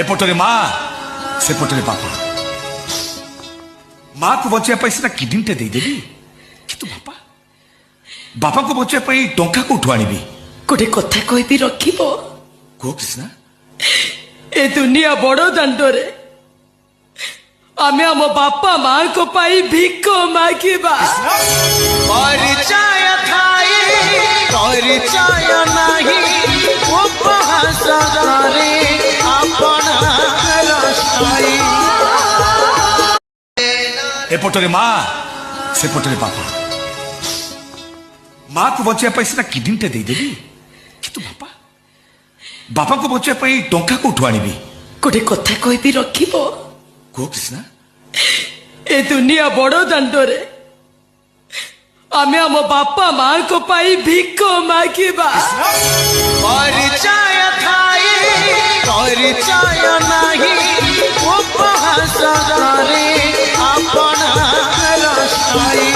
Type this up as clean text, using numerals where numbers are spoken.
एपटरे माँ सेपटरे बापा माँ को बचाई सीना किडनी देदेवी कि बापा बापा को बचाई टंका कौटू आनी गोटे कथा कहि रखिब कह कृष्णा ए दुनिया बड़ दांडरे आमे आम बापा माँ को पाई भिक मागिबा परिचय थाई परिचय नाही उपहास करे अपना रसाई एपटरे माँ सेपटरे बापा माँ को बचाई सीना किडनी देदेवी कि बापा बापा को बचाई टंका कौटू आनी गोटे कथा कहि रखिब कह कृष्णा ए दुनिया बड़ दांडरे आमे आम बापा माँ को पाई भिक मागिबा परिचय थाई परिचय नाही उपहास करे अपना रसाई